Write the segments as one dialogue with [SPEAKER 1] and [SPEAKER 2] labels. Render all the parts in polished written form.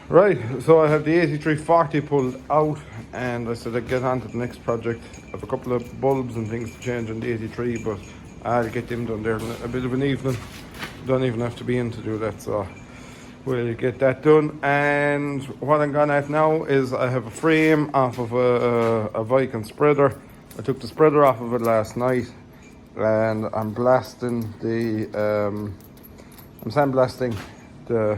[SPEAKER 1] Right, so I have the 8340 pulled out, and I said I'd get on to the next project. I have a couple of bulbs and things to change on the 83, but I'll get them done there in a bit of an evening. Don't even have to be in to do that, so we'll get that done. And what I'm gone at now is I have a frame off of a Viking spreader. I took the spreader off of it last night, and I'm blasting I'm sandblasting the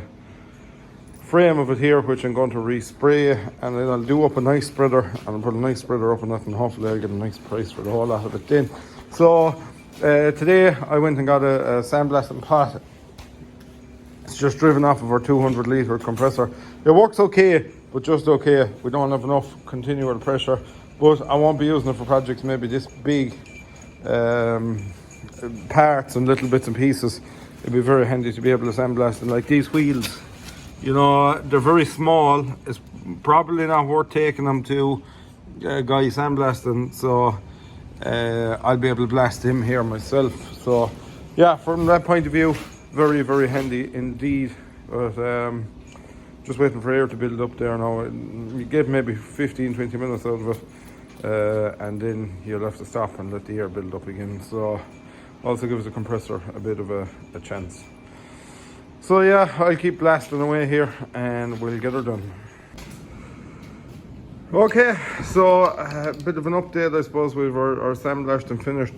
[SPEAKER 1] frame of it here, which I'm going to respray, and then I'll do up a nice spreader, and I'll put a nice spreader up on it, and hopefully I'll get a nice price for the whole lot of it then. So today I went and got a sandblasting pot. It's just driven off of our 200 litre compressor. It works okay, but just okay. We don't have enough continual pressure, but I won't be using it for projects maybe this big, parts and little bits and pieces. It'd be very handy to be able to sandblast them. Like these wheels, you know, they're very small. It's probably not worth taking them to a guy sandblasting, so I'll be able to blast him here myself. So yeah, from that point of view, very, very handy indeed. But just waiting for air to build up there now. You get maybe 15-20 minutes out of it, and then you'll have to stop and let the air build up again. So also gives the compressor a bit of a chance. So yeah, I'll keep blasting away here and we'll get her done. Okay, so a bit of an update, I suppose. We've our sandblasting finished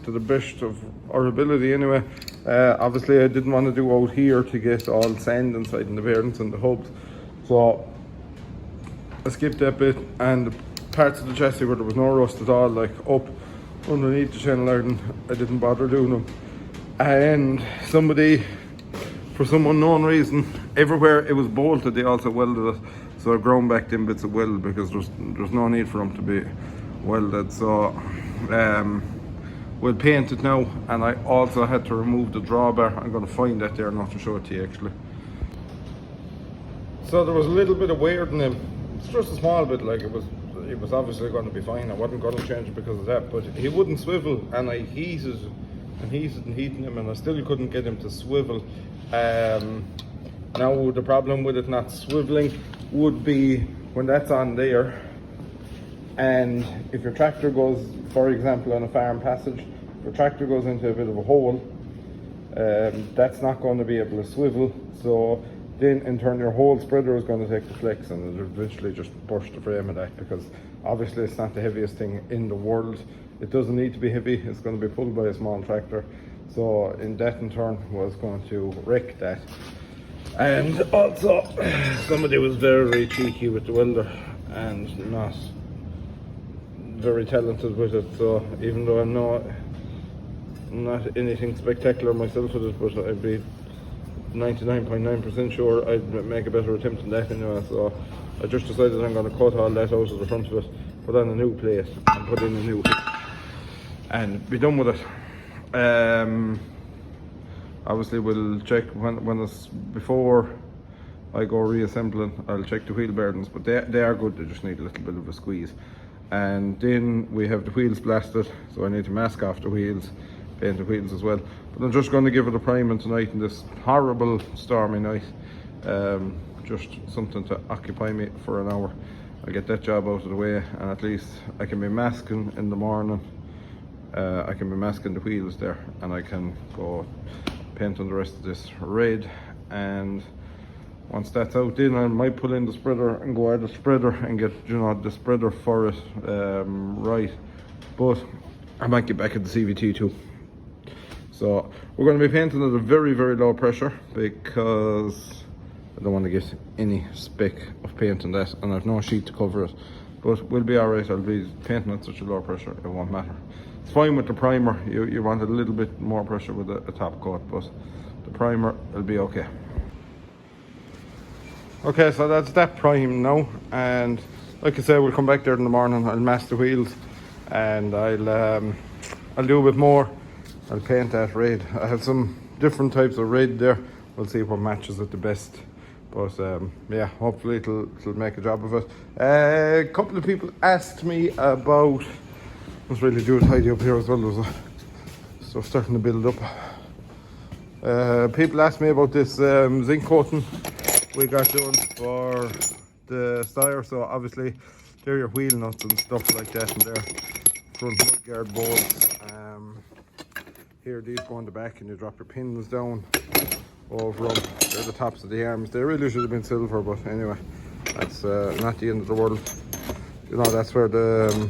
[SPEAKER 1] to the best of our ability anyway. Obviously I didn't want to do out here to get all sand inside in the bearings and the hubs, so I skipped that bit, and the parts of the chassis where there was no rust at all, like up underneath the channel iron, I didn't bother doing them. And somebody, for some unknown reason, everywhere it was bolted, they also welded it. So I've ground back them bits of weld because there's no need for them to be welded. So we'll paint it now, and I also had to remove the drawbar. I'm going to find that there now to show it to you actually. So there was a little bit of wear in them. It's just a small bit, like it was obviously going to be fine. I wasn't going to change it because of that, but he wouldn't swivel, and I heated him, and I still couldn't get him to swivel. Now the problem with it not swiveling would be when that's on there, and if your tractor goes, for example, on a farm passage, if your tractor goes into a bit of a hole, that's not going to be able to swivel. So then in turn your whole spreader is going to take the flex, and it'll eventually just burst the frame of that, because obviously it's not the heaviest thing in the world. It doesn't need to be heavy. It's going to be pulled by a small tractor. So in that in turn was going to wreck that. And also somebody was very cheeky with the welder and not very talented with it. So even though I'm not anything spectacular myself with it, but I'd be 99.9% sure I'd make a better attempt than that anyway. So I just decided I'm going to cut all that out of the front of it, put on a new plate and put in a new hip, and be done with it. Obviously we'll check when it's before I go reassembling. I'll check the wheel bearings, but they are good. They just need a little bit of a squeeze. And then we have the wheels blasted, so I need to mask off the wheels, paint the wheels as well. But I'm just going to give it a priming tonight in this horrible stormy night. Just something to occupy me for an hour. I'll get that job out of the way, and at least I can be masking in the morning. I can be masking the wheels there, and I can go paint on the rest of this red. And once that's out, then I might pull in the spreader and go out the spreader and get, you know, the spreader for it right. But I might get back at the CVT too. So we're going to be painting at a very, very low pressure, because I don't want to get any speck of paint on that, and I've no sheet to cover it. But we'll be alright. I'll be painting at such a low pressure, it won't matter. It's fine with the primer. You want a little bit more pressure with a top coat, but the primer will be okay. Okay, so that's that prime now, and like I said, we'll come back there in the morning. I'll mask the wheels, and I'll do a bit more. I'll paint that red. I have some different types of red there. We'll see what matches it the best. But yeah, hopefully it'll make a job of it. A couple of people asked me about, let's really do a tidy up here as well. There's stuff starting to build up. People asked me about this zinc coating we got done for the styre. So obviously they're your wheel nuts and stuff like that, and they're front mudguard bolts. Here these go on the back, and you drop your pins down over them. They're the tops of the arms. They really should have been silver, but anyway, that's not the end of the world. You know, that's where the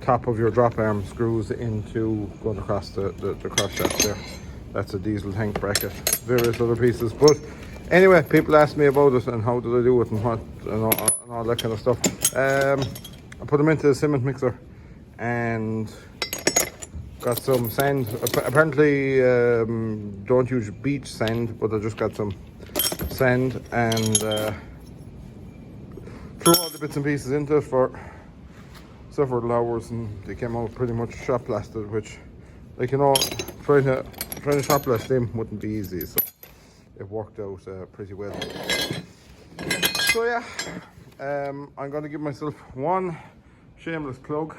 [SPEAKER 1] top of your drop arm screws into going across the cross shaft there. That's a diesel tank bracket, various other pieces. But anyway, people ask me about it and how did I do it and what and all that kind of stuff. I put them into the cement mixer and got some sand. Apparently don't use beach sand, but I just got some sand and threw all the bits and pieces into it for several hours, and they came out pretty much shot blasted, which, like, you know, trying to shot blast them wouldn't be easy, so it worked out pretty well. So yeah, I'm going to give myself one shameless plug,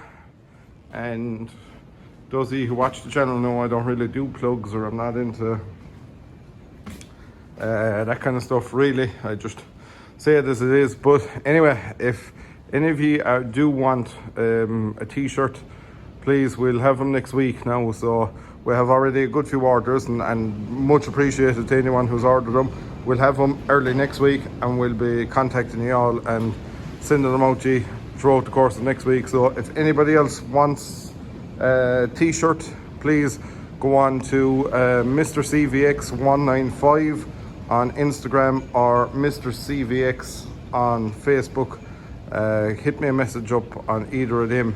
[SPEAKER 1] and those of you who watch the channel know I don't really do plugs, or I'm not into that kind of stuff really. I just say it as it is. But anyway, if any of you do want a t-shirt, please, we'll have them next week now. So we have already a good few orders, and much appreciated to anyone who's ordered them. We'll have them early next week, and we'll be contacting you all and sending them out to you throughout the course of next week. So if anybody else wants a t-shirt, please go on to Mr. CVX195 on Instagram or Mr. CVX on Facebook. Hit me a message up on either of them,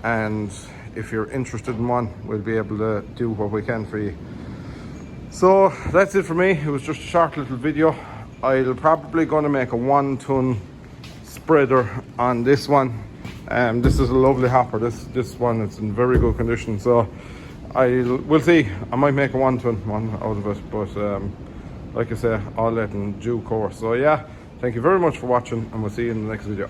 [SPEAKER 1] and if you're interested in one, we'll be able to do what we can for you. So that's it for me. It was just a short little video. I'll probably going to make a 1 ton spreader on this one. This is a lovely hopper. This one is in very good condition, so we'll see. I might make a 1 ton one out of it, but like I say, all that in due course. So yeah, thank you very much for watching, and we'll see you in the next video.